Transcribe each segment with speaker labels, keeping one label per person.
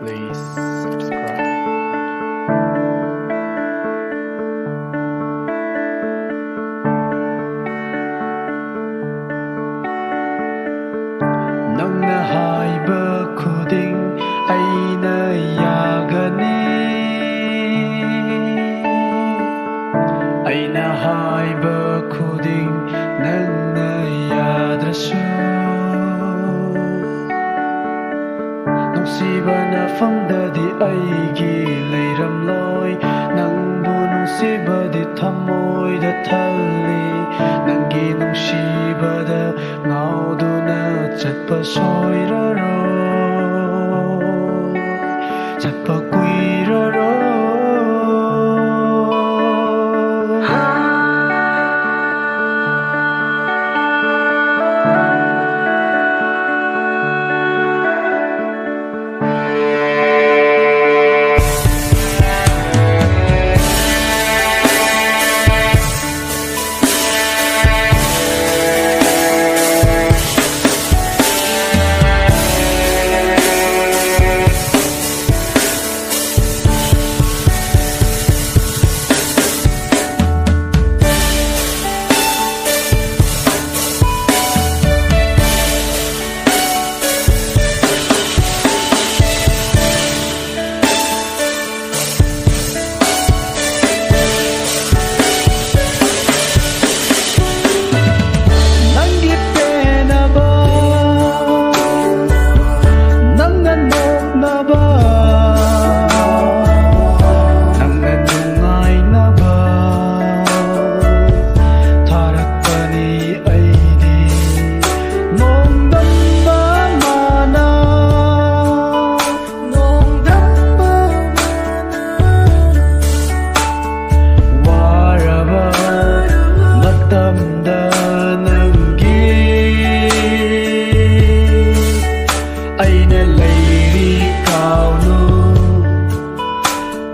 Speaker 1: Please subscribe. ꯅꯪꯅ ꯍꯥꯏꯕ ꯈꯨꯗꯤꯡ ꯑꯩꯅ ꯌꯥꯒꯅꯤ. ꯑꯩꯅ ꯍꯥꯏꯕ ꯈꯨꯗꯤꯡ ꯅꯪꯅ ꯌꯥꯗ꯭ꯔꯁꯨ, ꯅꯨꯡꯁꯤꯕ ꯅꯐꯝꯗꯗꯤ ꯑꯩꯒꯤ ꯂꯩꯔꯝꯂꯣꯏ. ꯅꯪꯕꯨ ꯅꯨꯡꯁꯤꯕꯗꯤ ꯊꯃꯣꯏꯗ ꯊꯜꯂꯤ. ꯅꯪꯒꯤ ꯅꯨꯡꯁꯤꯕꯗ ꯉꯥꯎꯗꯨꯅ ꯆꯠꯄ ꯁꯣꯏꯔꯔꯣꯏ, ꯆꯠꯄ ꯀꯨꯏꯔꯔꯣꯏ.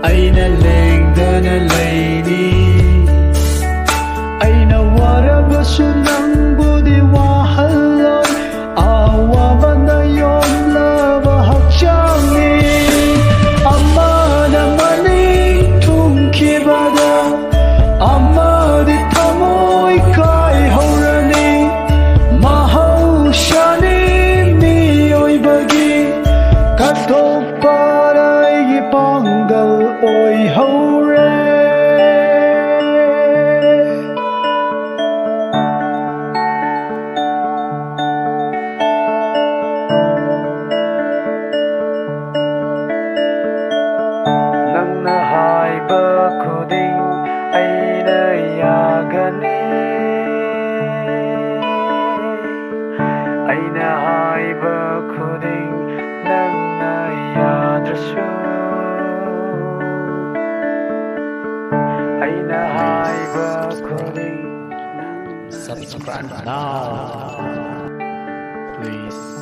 Speaker 1: ꯑꯩꯅ ꯂꯦꯡꯗꯅ ꯂꯩꯅꯤ. ꯑꯩꯅ ꯋꯥꯔꯕꯁꯨ ꯅꯪꯕꯨꯗꯤ ꯋꯥꯍꯜꯂꯣꯏ. ꯑꯋꯥꯕꯅ ꯌꯣꯝꯂꯕ ꯍꯛꯆꯥꯡꯅꯤ. ꯑꯃꯅ ꯃꯅꯤꯡ ꯊꯨꯡꯈꯤꯕꯗ ꯑꯃꯗꯤ ꯊꯃꯣꯏ ꯀꯥꯏꯍꯧꯔꯅꯤ. ꯃꯍꯧꯁꯥꯅꯤ ꯃꯤꯑꯣꯏꯕꯒꯤ ꯀꯠꯊꯣꯛꯄ ꯄꯥꯡꯒꯜ ꯑꯣꯏꯍꯧꯔꯦ. ꯅꯪꯅ ꯍꯥꯏꯕ ꯈꯨꯗꯤꯡ ꯑꯩꯅ ꯌꯥꯒꯅꯤ. ꯑꯩꯅ ꯍꯥꯏꯕ ꯈꯨꯗꯤꯡ ꯅꯪꯅ ꯌꯥꯗ꯭ꯔꯁꯨ, ꯑꯩꯅꯍꯥꯏꯕꯈꯨꯗꯤꯡ.
Speaker 2: Subscribe now.
Speaker 1: Please.